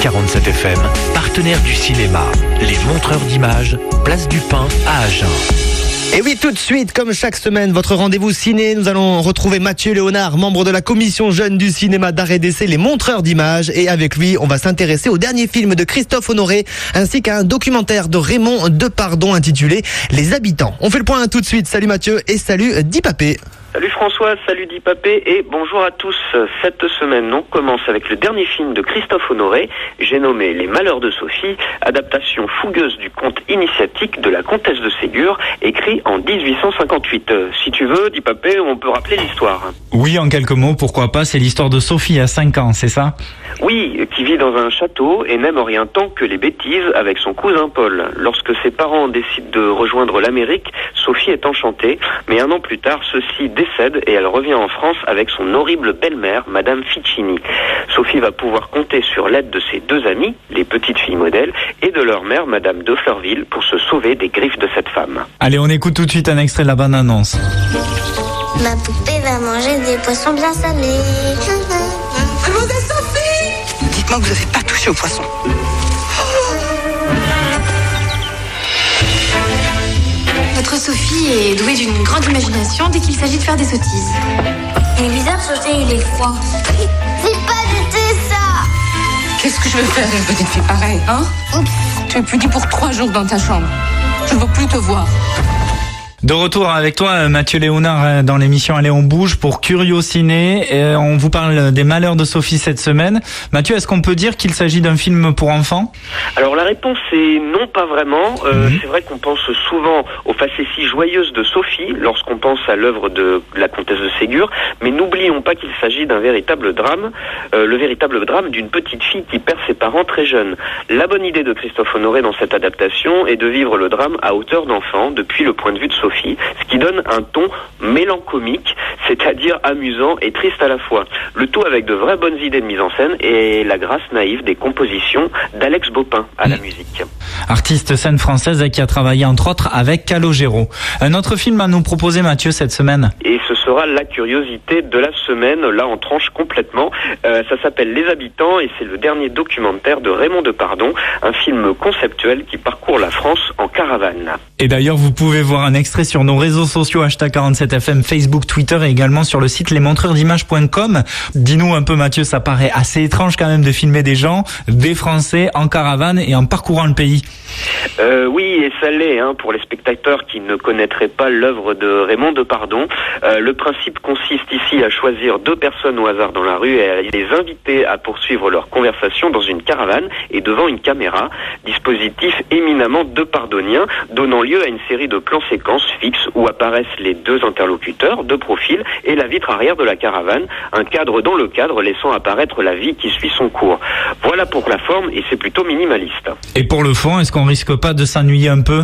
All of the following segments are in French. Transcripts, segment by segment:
47 FM, partenaire du cinéma, les montreurs d'images, place du Pin à Agen. Et oui, tout de suite, comme chaque semaine, votre rendez-vous ciné, nous allons retrouver Mathieu Léonard, membre de la commission jeune du cinéma d'art et d'essai, les montreurs d'images. Et avec lui, on va s'intéresser au dernier film de Christophe Honoré, ainsi qu'à un documentaire de Raymond Depardon intitulé Les Habitants. On fait le point tout de suite. Salut Mathieu et salut Dipapé. Salut François, salut Dipapé et bonjour à tous. Cette semaine, on commence avec le dernier film de Christophe Honoré, j'ai nommé Les Malheurs de Sophie, adaptation fougueuse du conte initiatique de la comtesse de Ségur, écrit en 1858. Si tu veux, Dipapé, on peut rappeler l'histoire. Oui, en quelques mots, pourquoi pas, c'est l'histoire de Sophie à 5 ans, c'est ça ? Oui, qui vit dans un château et n'aime rien tant que les bêtises avec son cousin Paul. Lorsque ses parents décident de rejoindre l'Amérique, Sophie est enchantée, mais un an plus tard, ceux-ci décède et elle revient en France avec son horrible belle-mère, Madame Ficini. Sophie va pouvoir compter sur l'aide de ses deux amies, les petites filles modèles, et de leur mère, Madame de Fleurville, pour se sauver des griffes de cette femme. Allez, on écoute tout de suite un extrait de la bande-annonce. Ma poupée va manger des poissons bien salés. Demandez Sophie! Dites-moi que vous n'avez pas touché aux poissons. Notre Sophie est douée d'une grande imagination dès qu'il s'agit de faire des sottises. Il est bizarre, Sophie, il est froid. C'est pas du tout ça! Qu'est-ce que je vais faire d'une petite fille pareille, hein? Oups. Tu es puni pour 3 jours dans ta chambre. Je ne veux plus te voir. De retour avec toi, Mathieu Léonard, dans l'émission Allez on bouge pour Curio Ciné. Et on vous parle des Malheurs de Sophie cette semaine. Mathieu, est-ce qu'on peut dire qu'il s'agit d'un film pour enfants ? Alors la réponse est non, pas vraiment. C'est vrai qu'on pense souvent aux facéties joyeuses de Sophie lorsqu'on pense à l'œuvre de la comtesse de Ségur, mais n'oublions pas qu'il s'agit d'un véritable drame, le véritable drame d'une petite fille qui perd ses parents très jeunes. La bonne idée de Christophe Honoré dans cette adaptation est de vivre le drame à hauteur d'enfant depuis le point de vue de Sophie, ce qui donne un ton mélancolique, c'est-à-dire amusant et triste à la fois. Le tout avec de vraies bonnes idées de mise en scène et la grâce naïve des compositions d'Alex Bopin à la musique. Artiste scène française qui a travaillé entre autres avec Calogero. Un autre film à nous proposer, Mathieu, cette semaine ? Et ce sera la curiosité de la semaine, là on tranche complètement. Ça s'appelle Les Habitants et c'est le dernier documentaire de Raymond Depardon, un film conceptuel qui parcourt la France en caravane. Et d'ailleurs, vous pouvez voir un extrait sur nos réseaux sociaux, #47FM, Facebook, Twitter et également sur le site lesmontreursd'images.com. Dis-nous un peu, Mathieu, ça paraît assez étrange quand même de filmer des gens, des Français, en caravane et en parcourant le pays. Oui, et ça l'est, pour les spectateurs qui ne connaîtraient pas l'œuvre de Raymond Depardon. Le principe consiste ici à choisir 2 personnes au hasard dans la rue et à les inviter à poursuivre leur conversation dans une caravane et devant une caméra, dispositif éminemment depardonien, donnant lieu à une série de plans séquences fixes où apparaissent les 2 interlocuteurs de profil et la vitre arrière de la caravane, un cadre dans le cadre laissant apparaître la vie qui suit son cours. Voilà pour la forme et c'est plutôt minimaliste. Et pour le fond, est-ce qu'on risque pas de s'ennuyer un peu ?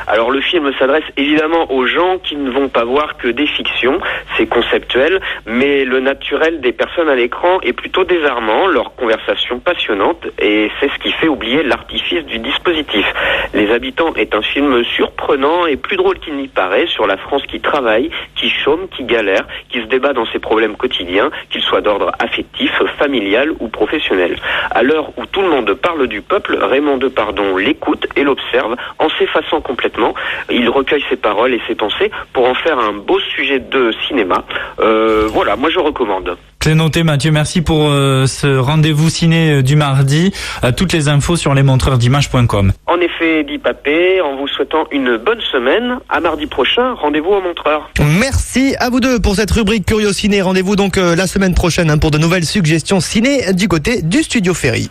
Alors le film s'adresse évidemment aux gens qui ne vont pas voir que des fictions, c'est conceptuel, mais le naturel des personnes à l'écran est plutôt désarmant, leur conversation passionnante, et c'est ce qui fait oublier l'artifice du dispositif. Les Habitants est un film surprenant et plus drôle qu'il n'y paraît sur la France qui travaille, qui chôme, qui galère, qui se débat dans ses problèmes quotidiens, qu'ils soient d'ordre affectif, familial ou professionnel. À l'heure où tout le monde parle du peuple, Raymond Depardon l'écoute et l'observe en s'effaçant complètement. Il recueille ses paroles et ses pensées pour en faire un beau sujet de cinéma. Voilà, moi je recommande. C'est noté, Mathieu, merci pour ce rendez-vous ciné du mardi. Toutes les infos sur lesmontreursd'images.com. En effet, Dipapé, en vous souhaitant une bonne semaine, à mardi prochain, rendez-vous au Montreur. Merci à vous deux pour cette rubrique Curio Ciné. Rendez-vous donc la semaine prochaine pour de nouvelles suggestions ciné du côté du Studio Ferry.